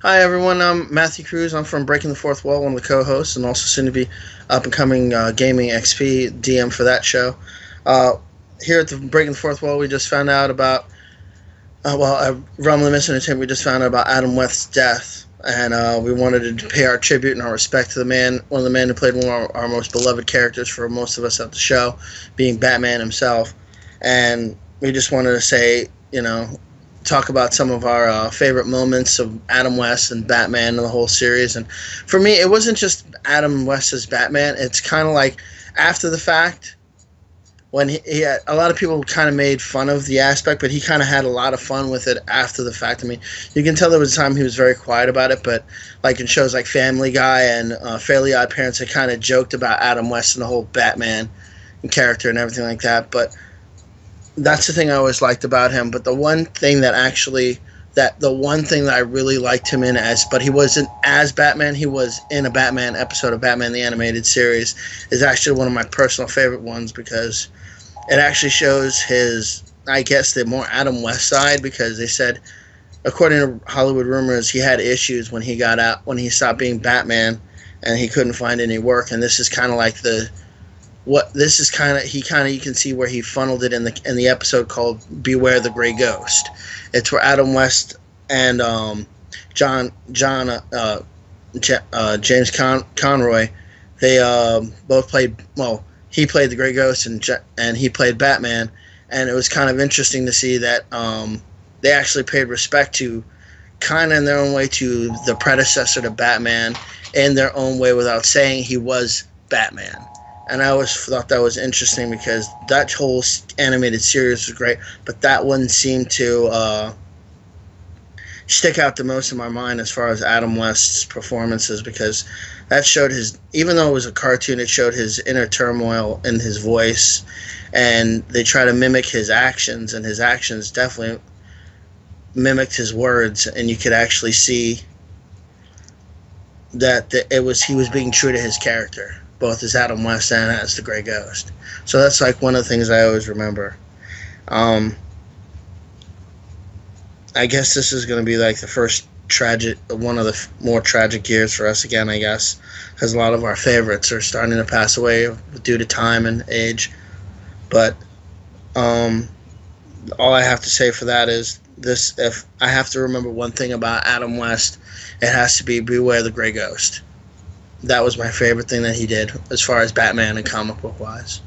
Hi everyone, I'm Matthew Cruz. I'm from Breaking the Fourth Wall, one of the co-hosts, and also soon to be up and coming gaming XP DM for that show. Uh, Here at the Breaking the Fourth Wall, we just found out about Realm of the Missing Entertainment. We just found out about Adam West's death, and we wanted to pay our tribute and our respect to the man, one of the men who played one of our most beloved characters for most of us at the show, being Batman himself. And we just wanted to say, talk about some of our favorite moments of Adam West and Batman and the whole series. And for me, it wasn't just Adam West as Batman. It's kind of like after the fact when he had, a lot of people kind of made fun of the aspect, but he kind of had a lot of fun with it after the fact. I mean, you can tell there was a time he was very quiet about it, but like in shows like Family Guy and Fairly Odd Parents, they kind of joked about Adam West and the whole Batman character and everything like that. But that's the thing I always liked about him. But the one thing that I really liked him in as, but he wasn't as Batman, he was in a Batman episode of Batman the Animated Series, is actually one of my personal favorite ones because it actually shows his, I guess, the more Adam West side, because they said, according to Hollywood rumors, he had issues when he got out, when he stopped being Batman and he couldn't find any work. And this is kind of like you can see where he funneled it in the episode called Beware the Grey Ghost. It's where Adam West and James Conroy, they both played, well, he played the Grey Ghost and he played Batman, and it was kind of interesting to see that they actually paid respect to, kind of in their own way, to the predecessor to Batman in their own way without saying he was Batman. And I always thought that was interesting because that whole animated series was great, but that one seemed to stick out the most in my mind as far as Adam West's performances, because that showed his, even though it was a cartoon, it showed his inner turmoil in his voice, and they try to mimic his actions, and his actions definitely mimicked his words, and you could actually see that he was being true to his character, both as Adam West and as the Grey Ghost. So that's like one of the things I always remember. I guess this is going to be like the first one of the more tragic years for us again, I guess, because a lot of our favorites are starting to pass away due to time and age. But all I have to say for that is this: if I have to remember one thing about Adam West, it has to be Beware the Grey Ghost. That was my favorite thing that he did as far as Batman and comic book wise.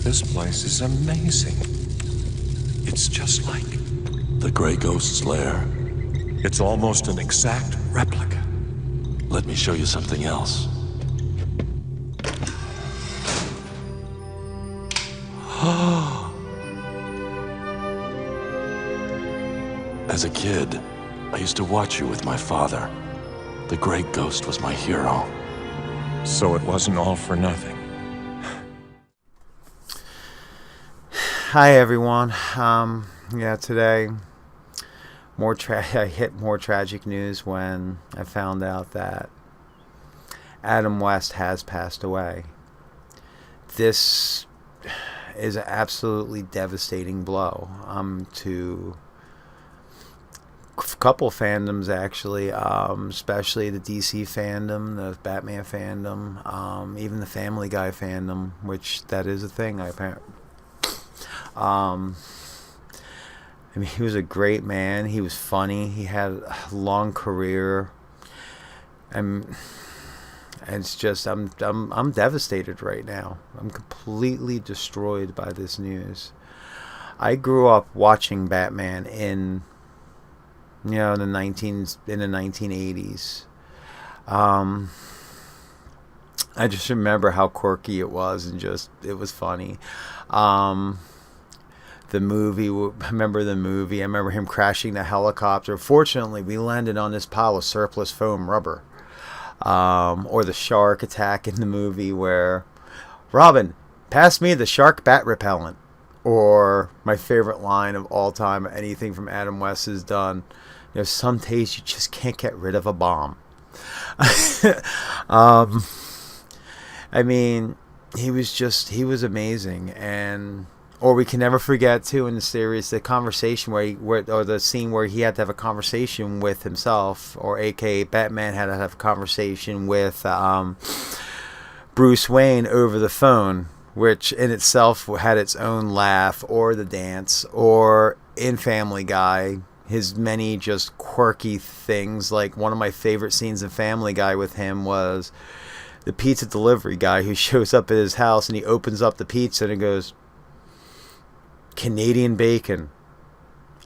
This place is amazing. It's just like the Grey Ghost's lair. It's almost an exact replica. Let me show you something else. As a kid, I used to watch you with my father. The Grey Ghost was my hero. So it wasn't all for nothing. Hi everyone. Today I hit more tragic news when I found out that Adam West has passed away. This is an absolutely devastating blow to couple fandoms, actually, especially the DC fandom, the Batman fandom, even the Family Guy fandom, which that is a thing. I mean, he was a great man. He was funny. He had a long career. And it's just, I'm devastated right now. I'm completely destroyed by this news. I grew up watching Batman in the 1980s. I just remember how quirky it was, and it was funny. The movie, I remember him crashing the helicopter. Fortunately, we landed on this pile of surplus foam rubber. Or the shark attack in the movie where, Robin, pass me the shark bat repellent. Or my favorite line of all time, anything from Adam West has done, some days you just can't get rid of a bomb. I mean, he was amazing, and Or we can never forget too in the series the conversation or the scene where he had to have a conversation with himself, or AKA Batman had to have a conversation with Bruce Wayne over the phone, which in itself had its own laugh, or the dance, or in Family Guy, his many just quirky things. Like one of my favorite scenes in Family Guy with him was the pizza delivery guy who shows up at his house and he opens up the pizza and it goes, "Canadian bacon.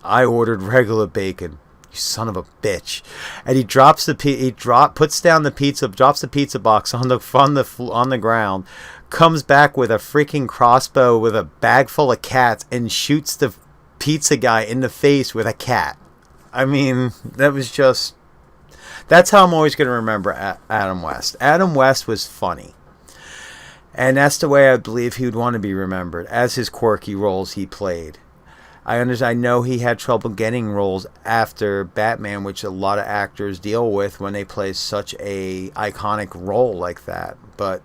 I ordered regular bacon. You son of a bitch." And he drops puts down the pizza, drops the pizza box on the ground, comes back with a freaking crossbow with a bag full of cats and shoots the pizza guy in the face with a cat. I mean, that's how I'm always going to remember Adam West. Adam West was funny. And that's the way I believe he would want to be remembered, as his quirky roles he played. I know he had trouble getting roles after Batman, which a lot of actors deal with when they play such a iconic role like that. But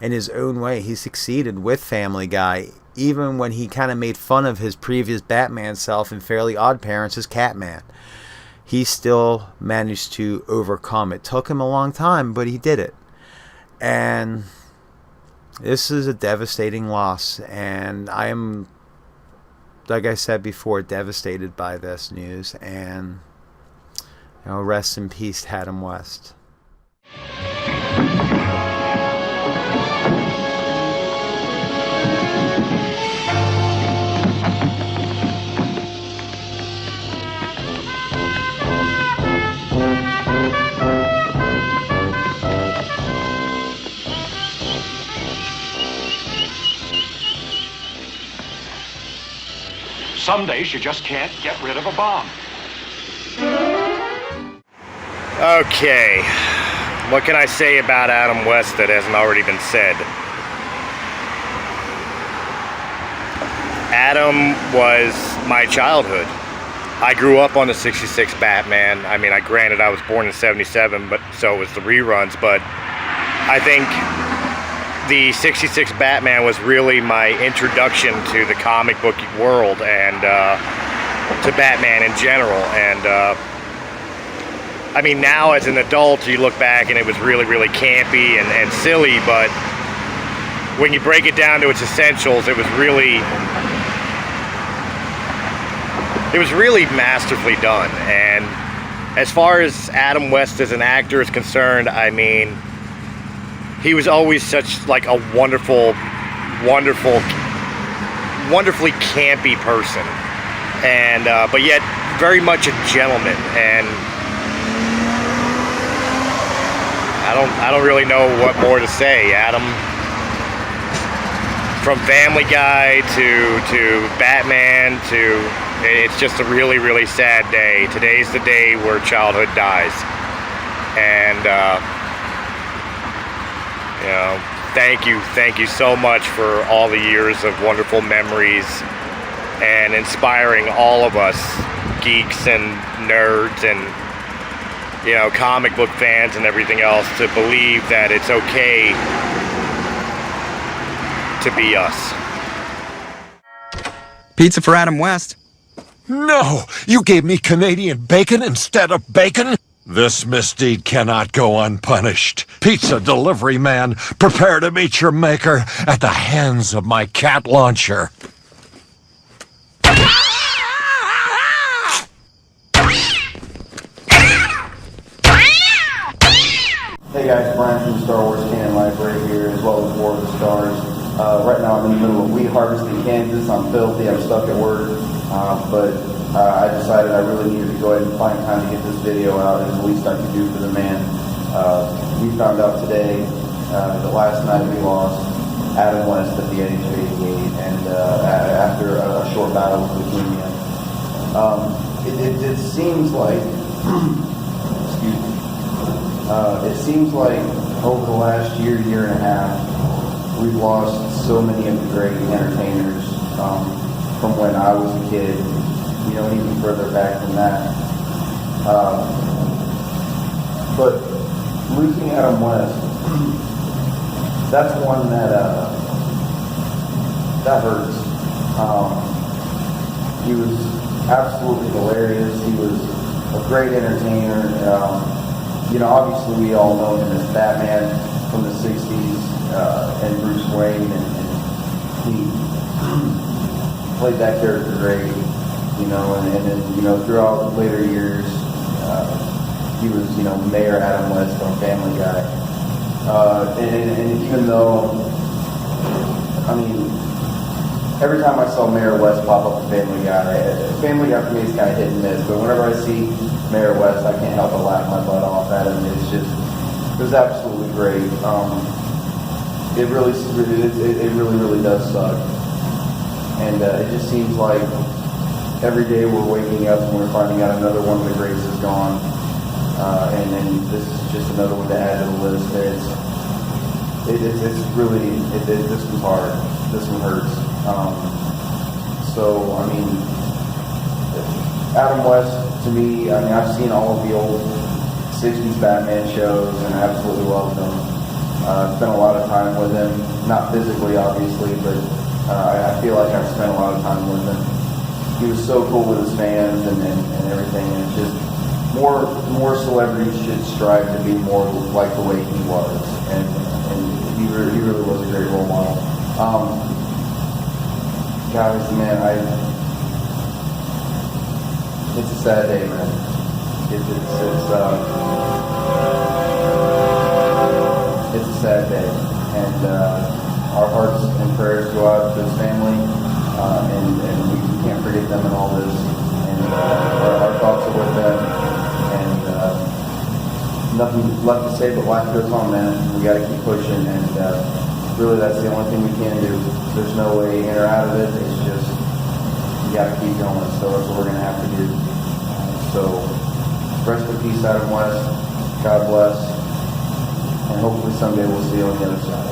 in his own way, he succeeded with Family Guy, even when he kind of made fun of his previous Batman self in Fairly Odd Parents as Catman. He still managed to overcome. It took him a long time, but he did it. And this is a devastating loss, and I am, like I said before, devastated by this news. And rest in peace, Adam West. Some days you just can't get rid of a bomb. Okay, what can I say about Adam West that hasn't already been said? Adam was my childhood. I grew up on the 66 Batman. I mean, granted I was born in 77, but so was the reruns, but I think the 66 Batman was really my introduction to the comic book world and to Batman in general. And I mean, now as an adult you look back and it was really, really campy and silly, but when you break it down to its essentials, it was really masterfully done. And as far as Adam West as an actor is concerned, I mean, he was always such like a wonderfully campy person, and but yet very much a gentleman. And I don't really know what more to say. Adam, from Family Guy to Batman it's just a really, really sad day. Today's the day where childhood dies, and thank you so much for all the years of wonderful memories and inspiring all of us geeks and nerds and comic book fans and everything else to believe that it's okay to be us. Pizza for Adam West. No! You gave me Canadian bacon instead of bacon? This misdeed cannot go unpunished. Pizza delivery man, prepare to meet your maker at the hands of my cat launcher. Hey guys, Brian from the Star Wars Canon Library here, as well as War of the Stars. Right now I'm in the middle of wheat harvest in Kansas. I'm filthy, I'm stuck at work, but I decided I really needed to go ahead and find time to get this video out. It's the least I could do for the man. We found out today that last night we lost Adam West at the age of 88, and after a short battle with leukemia. It seems like, excuse me, it seems like over the last year and a half, we've lost so many of the great entertainers from when I was a kid, and even further back than that. But losing Adam West, that's one that that hurts. He was absolutely hilarious. He was a great entertainer. Obviously we all know him as Batman from the 60s and Bruce Wayne, and he played that character great, and then, throughout later years, he was, Mayor Adam West on Family Guy. And even though, every time I saw Mayor West pop up in Family Guy for me is kind of hit and miss, but whenever I see Mayor West, I can't help but laugh my butt off at him. It was absolutely great. It really does suck. And it just seems like every day we're waking up and we're finding out another one of the greats is gone. And this is just another one to add to the list. This one's hard. This one hurts. Adam West, to me, I've seen all of the old 60s Batman shows and I absolutely loved them. Spent a lot of time with him, not physically, obviously, but I feel like I've spent a lot of time with him. He was so cool with his fans and everything, and it's just more celebrities should strive to be more like the way he was, and he really was a great role model. Guys, man, it's a sad day, man. It's a sad day, and our hearts and prayers go out to his family, and we can't forget them in all this, and our thoughts are with them, and nothing left to say but life goes on, man. We got to keep pushing, and really that's the only thing we can do. There's no way in or out of it. It's just you got to keep going, so that's what we're going to have to do. So rest in peace, Adam West. God bless, and hopefully someday we'll see you on the other side.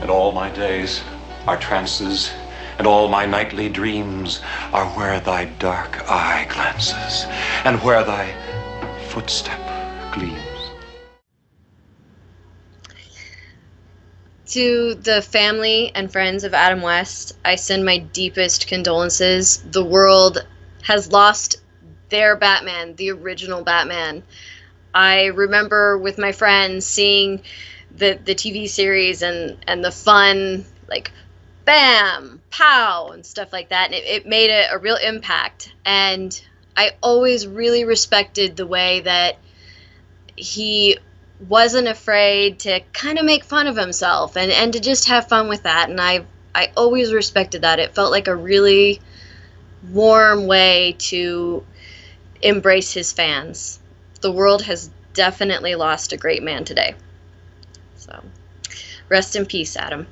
And all my days are trances, and all my nightly dreams are where thy dark eye glances, and where thy footstep gleams. To the family and friends of Adam West, I send my deepest condolences. The world has lost their Batman, the original Batman. I remember with my friends seeing the TV series and the fun, like, bam, pow, and stuff like that. And it made a real impact. And I always really respected the way that he wasn't afraid to kind of make fun of himself and to just have fun with that. And I always respected that. It felt like a really warm way to embrace his fans. The world has definitely lost a great man today. So, rest in peace, Adam.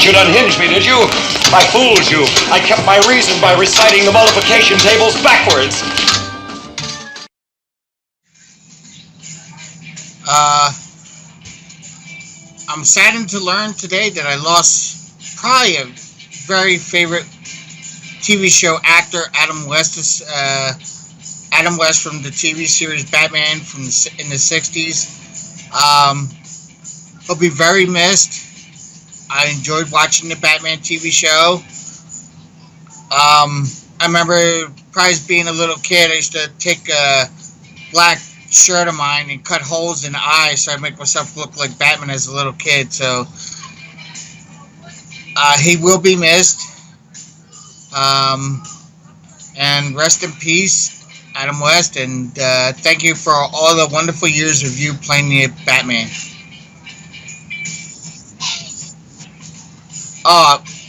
You'd unhinge me, did you? I fooled you. I kept my reason by reciting the multiplication tables backwards. I'm saddened to learn today that I lost probably a very favorite TV show actor, Adam West. Adam West from the TV series Batman in the 60s. He'll be very missed. I enjoyed watching the Batman TV show. I remember probably being a little kid, I used to take a black shirt of mine and cut holes in the eyes so I'd make myself look like Batman as a little kid. So he will be missed. And rest in peace. Adam West, and thank you for all the wonderful years of you playing the Batman.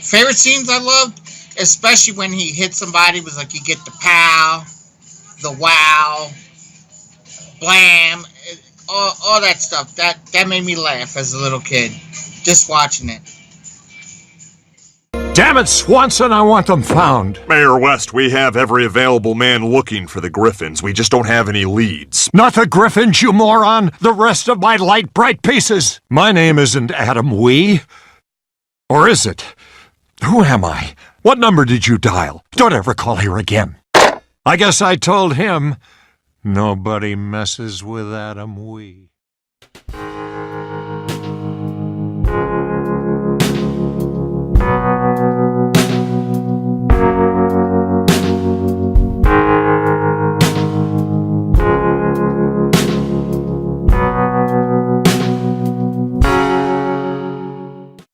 Favorite scenes I loved, especially when he hit somebody, was like you get the pow, the wow, blam, all that stuff. That made me laugh as a little kid, just watching it. Damn it, Swanson, I want them found. Mayor West, we have every available man looking for the Griffins. We just don't have any leads. Not the Griffins, you moron! The rest of my light bright pieces! My name isn't Adam Wee. Or is it? Who am I? What number did you dial? Don't ever call here again. I guess I told him nobody messes with Adam Wee.